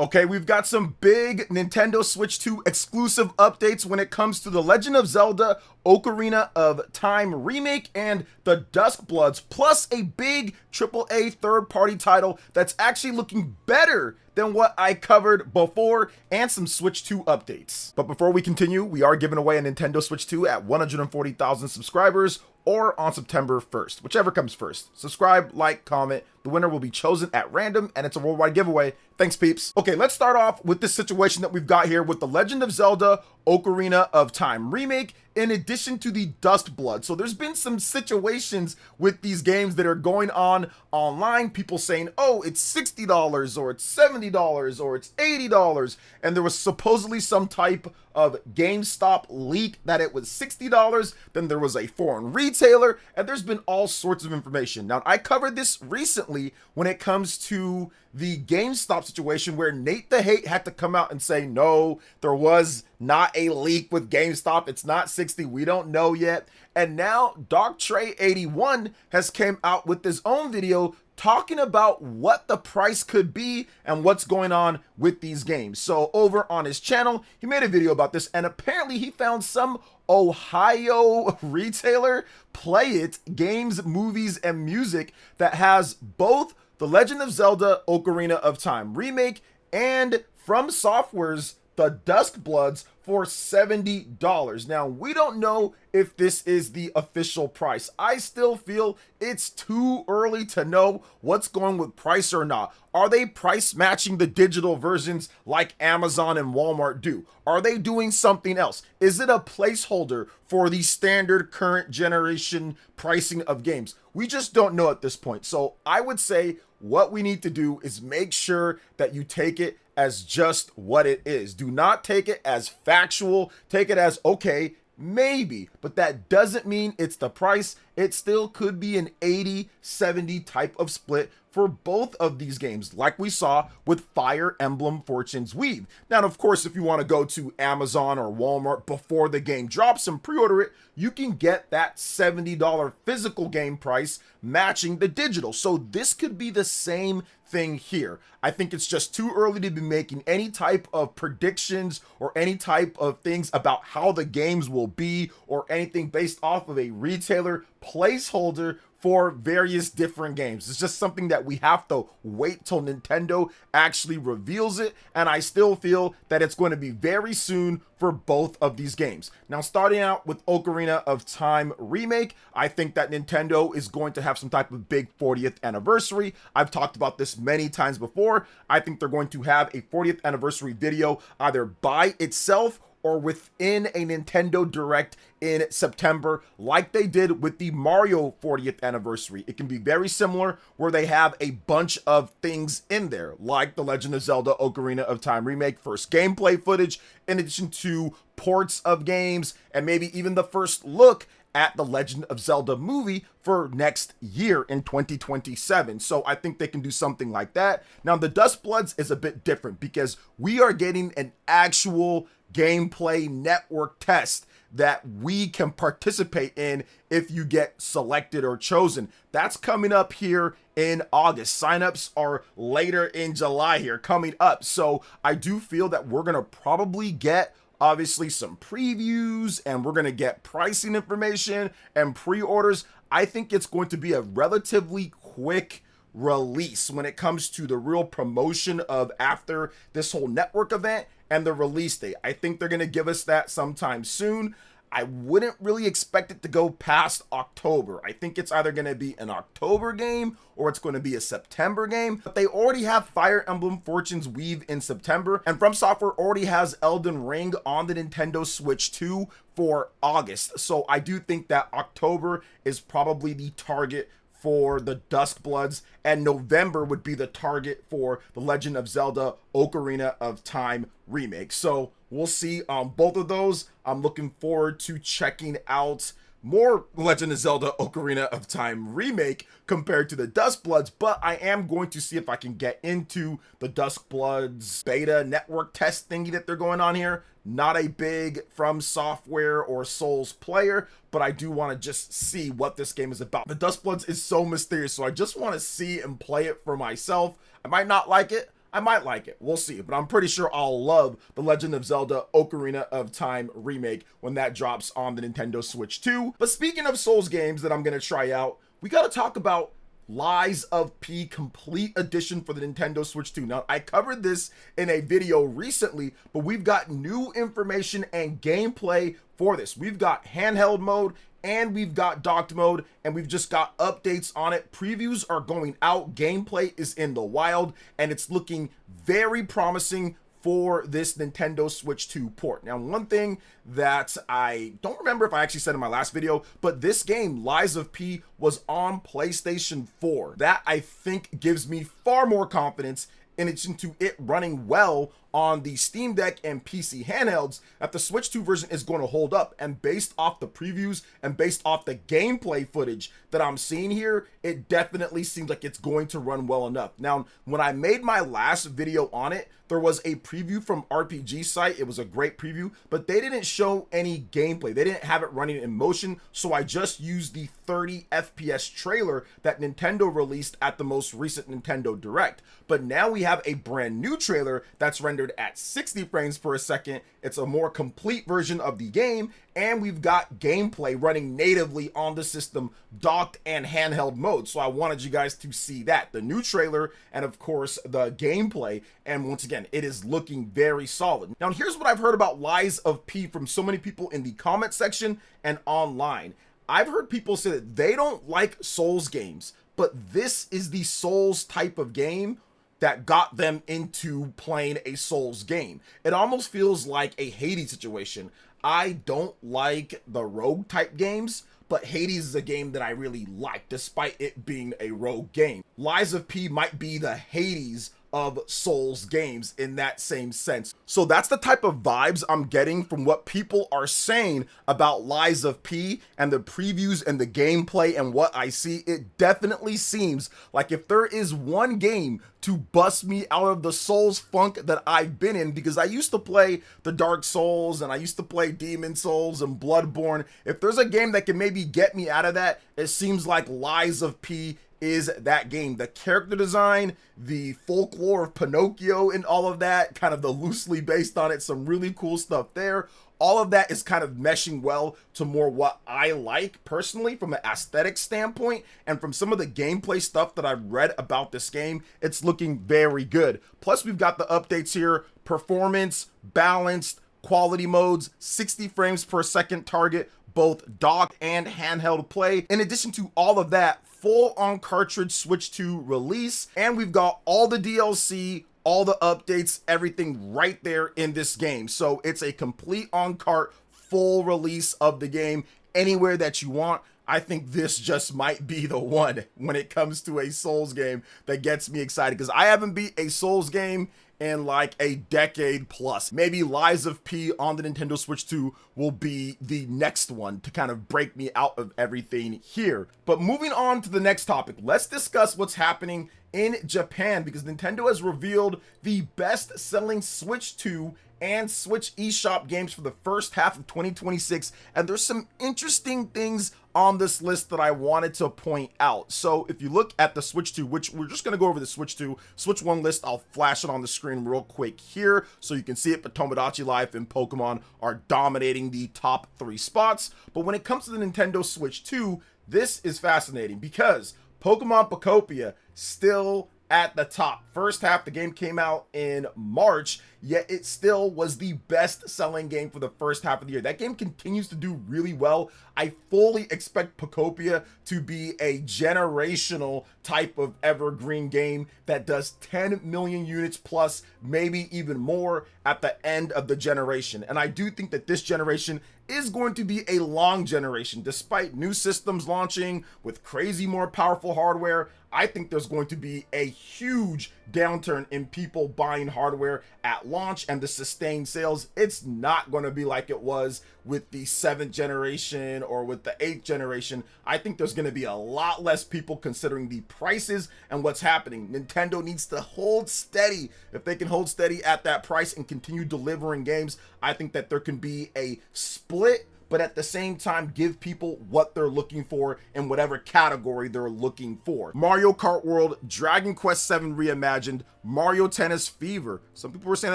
Okay, we've got some big Nintendo Switch 2 exclusive updates when it comes to The Legend of Zelda Ocarina of Time remake and the Duskbloods, plus a big AAA third-party title that's actually looking better than what I covered before, and some Switch 2 updates. But before we continue, we are giving away a Nintendo Switch 2 at 140,000 subscribers or on September 1st, whichever comes first. Subscribe, like, comment. The winner will be chosen at random, and it's a worldwide giveaway. Thanks, peeps. Okay, let's start off with this situation that we've got here with The Legend of Zelda Ocarina of Time remake, in addition to the Duskbloods. So there's been some situations with these games that are going on online. People saying, oh, it's $60 or it's $70 or it's $80. And there was supposedly some type of GameStop leak that it was $60. Then there was a foreign retailer, and there's been all sorts of information. Now, I covered this recently when it comes to the GameStop situation where Nate the Hate had to come out and say, no, there was not a leak with GameStop. It's not 60. We don't know yet. And now Dark Trey 81 has came out with his own video talking about what the price could be and what's going on with these games. So over on his channel, he made a video about this, and apparently he found some Ohio retailer, Play It Games, Movies, and Music, that has both The Legend of Zelda Ocarina of Time remake and From Software's The Duskbloods for $70. Now, we don't know if this is the official price. I still feel it's too early to know what's going with price or not. Are they price matching the digital versions like Amazon and Walmart do? Are they doing something else? Is it a placeholder for the standard current generation pricing of games? We just don't know at this point. So I would say what we need to do is make sure that you take it as just what it is. Do not take it as factual. Take it as, okay, maybe, but that doesn't mean it's the price. It still could be an 80-70 type of split for both of these games, like we saw with Fire Emblem Fortune's Weave. Now, of course, if you want to go to Amazon or Walmart before the game drops and pre-order it, you can get that $70 physical game price matching the digital. So this could be the same thing here. I think it's just too early to be making any type of predictions or any type of things about how the games will be or anything based off of a retailer placeholder for various different games. It's just something that we have to wait till Nintendo actually reveals it, and I still feel that it's going to be very soon for both of these games. Now, starting out with Ocarina of Time remake, I think that Nintendo is going to have some type of big 40th anniversary. I've talked about this many times before. I think they're going to have a 40th anniversary video either by itself or within a Nintendo Direct in September, like they did with the Mario 40th anniversary. It can be very similar, where they have a bunch of things in there, like The Legend of Zelda Ocarina of Time remake, first gameplay footage, in addition to ports of games, and maybe even the first look at the Legend of Zelda movie for next year in 2027. So I think they can do something like that. Now, the Duskbloods is a bit different because we are getting an actual gameplay network test that we can participate in if you get selected or chosen. That's coming up here in August. Signups are later in July here coming up. So I do feel that we're going to probably get obviously some previews, and we're going to get pricing information and pre-orders. I think it's going to be a relatively quick release when it comes to the real promotion of after this whole network event and the release date. I think they're going to give us that sometime soon. I wouldn't really expect it to go past October. I think it's either going to be an October game or it's going to be a September game. But they already have Fire Emblem Fortune's Weave in September, and From Software already has Elden Ring on the Nintendo Switch 2 for August. So I do think that October is probably the target for the Duskbloods, and November would be the target for The Legend of Zelda Ocarina of Time remake. So we'll see on both of those. I'm looking forward to checking out more Legend of Zelda Ocarina of Time remake compared to the Duskbloods, but I am going to see if I can get into the Duskbloods beta network test thingy that they're going on here. Not a big From Software or Souls player, but I do want to just see what this game is about. The Duskbloods is so mysterious, so I just want to see and play it for myself. I might not like it. I might like it. We'll see. But I'm pretty sure I'll love The Legend of Zelda Ocarina of Time remake when that drops on the Nintendo Switch 2. But speaking of Souls games that I'm going to try out, we got to talk about Lies of P Complete Edition for the Nintendo Switch 2. Now, I covered this in a video recently, but we've got new information and gameplay for this. We've got handheld mode and we've got docked mode, and we've just got updates on it. Previews are going out, gameplay is in the wild, and it's looking very promising for this Nintendo Switch 2 port. Now, one thing that I don't remember if I actually said in my last video, but this game, Lies of P, was on PlayStation 4. That, I think, gives me far more confidence in addition to it running well on the Steam Deck and PC handhelds, that the Switch 2 version is going to hold up. And based off the previews and based off the gameplay footage that I'm seeing here, it definitely seems like it's going to run well enough. Now, when I made my last video on it, there was a preview from RPG Site. It was a great preview, but they didn't show any gameplay. They didn't have it running in motion, so I just used the 30 FPS trailer that Nintendo released at the most recent Nintendo Direct. But now we have a brand new trailer that's rendered at 60 frames per second. It's a more complete version of the game, and we've got gameplay running natively on the system, docked and handheld mode. So I wanted you guys to see that, the new trailer, and of course the gameplay. And once again, it is looking very solid. Now, here's what I've heard about Lies of P from so many people in the comment section and online. I've heard people say that they don't like Souls games, but this is the Souls type of game that got them into playing a Souls game. It almost feels like a Hades situation. I don't like the rogue type games, but Hades is a game that I really like, despite it being a rogue game. Lies of P might be the Hades of Souls games in that same sense. So that's the type of vibes I'm getting from what people are saying about Lies of P and the previews and the gameplay and what I see. It definitely seems like if there is one game to bust me out of the Souls funk that I've been in, because I used to play the Dark Souls and I used to play Demon Souls and Bloodborne. If there's a game that can maybe get me out of that, it seems like Lies of P is that game. The character design, the folklore of Pinocchio and all of that, kind of the loosely based on it, some really cool stuff there. All of that is kind of meshing well to more what I like personally from an aesthetic standpoint, and from some of the gameplay stuff that I've read about this game, it's looking very good. Plus, we've got the updates here: performance, balanced, quality modes, 60 frames per second target, both docked and handheld play. In addition to all of that, full on cartridge Switch 2 release, and we've got all the DLC, all the updates, everything right there in this game. So it's a complete on cart, full release of the game anywhere that you want. I think this just might be the one when it comes to a Souls game that gets me excited, because I haven't beat a Souls game in like a decade plus. Maybe Lies of P on the Nintendo Switch 2 will be the next one to kind of break me out of everything here. But moving on to the next topic, let's discuss what's happening in Japan, because Nintendo has revealed the best-selling Switch 2 and Switch eShop games for the first half of 2026, and there's some interesting things on this list that I wanted to point out. So if you look at the Switch 2, which we're just going to go over the Switch 2, Switch 1 list, I'll flash it on the screen real quick here so you can see it, but Tomodachi Life and Pokemon are dominating the top 3 spots. But when it comes to the Nintendo Switch 2, this is fascinating because Pokemon Pocopia still at the top. First half, the game came out in March, yet it still was the best-selling game for the first half of the year. That game continues to do really well. I fully expect Pocopia to be a generational type of evergreen game that does 10 million units plus, maybe even more at the end of the generation. And I do think that this generation is going to be a long generation. Despite new systems launching with crazy more powerful hardware, I think there's going to be a huge downturn in people buying hardware at launch and the sustained sales. It's not going to be like it was with the 7th generation or with the 8th generation. I think there's going to be a lot less people considering the prices and what's happening. Nintendo needs to hold steady. If they can hold steady at that price and continue delivering games, I think that there can be a split but at the same time give people what they're looking for in whatever category they're looking for. Mario Kart World, Dragon Quest VII Reimagined, Mario Tennis Fever. Some people were saying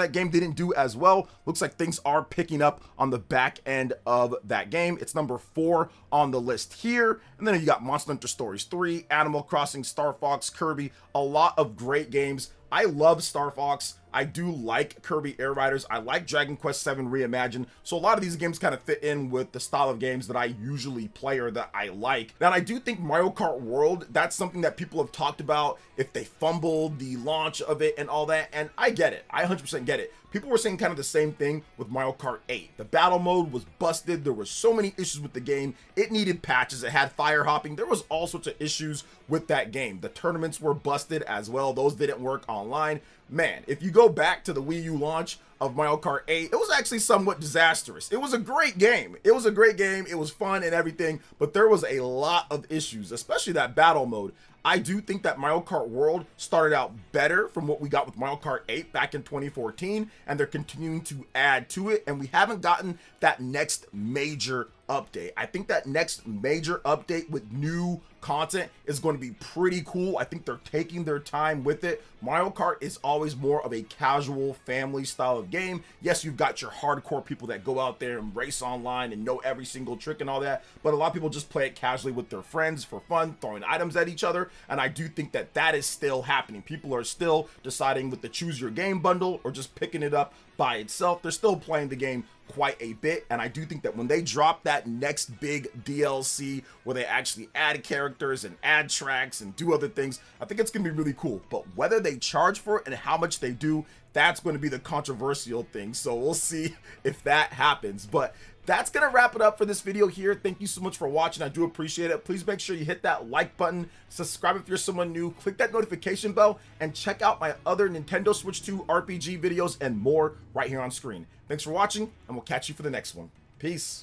that game didn't do as well. Looks like things are picking up on the back end of that game. It's number 4 on the list here. And then you got Monster Hunter Stories 3, Animal Crossing, Star Fox, Kirby, a lot of great games. I love Star Fox. I do like Kirby Air Riders. I like Dragon Quest VII Reimagined. So a lot of these games kind of fit in with the style of games that I usually play or that I like. Now, I do think Mario Kart World, that's something that people have talked about if they fumbled the launch of it and all that. And I get it. I 100% get it. People were saying kind of the same thing with Mario Kart 8. The battle mode was busted. There were so many issues with the game. It needed patches. It had fire hopping. There was all sorts of issues with that game. The tournaments were busted as well. Those didn't work online. Man, if you go back to the Wii U launch of Mario Kart 8, it was actually somewhat disastrous. It was a great game. It was a great game. It was fun and everything, but there was a lot of issues, especially that battle mode. I do think that Mario Kart World started out better from what we got with Mario Kart 8 back in 2014, and they're continuing to add to it, and we haven't gotten that next major update. I think that next major update with new content is going to be pretty cool. I think they're taking their time with it. Mario Kart is always more of a casual family style of game. Yes, you've got your hardcore people that go out there and race online and know every single trick and all that, but a lot of people just play it casually with their friends for fun, throwing items at each other, and I do think that that is still happening. People are still deciding with the choose your game bundle or just picking it up by itself. They're still playing the game quite a bit, and I do think that when they drop that next big DLC where they actually add characters and add tracks and do other things, I think it's gonna be really cool. But whether they charge for it and how much they do, that's going to be the controversial thing, so we'll see if that happens. But that's gonna wrap it up for this video here. Thank you so much for watching. I do appreciate it. Please make sure you hit that like button, subscribe if you're someone new, click that notification bell, and check out my other Nintendo Switch 2 RPG videos and more right here on screen. Thanks for watching, and we'll catch you for the next one. Peace.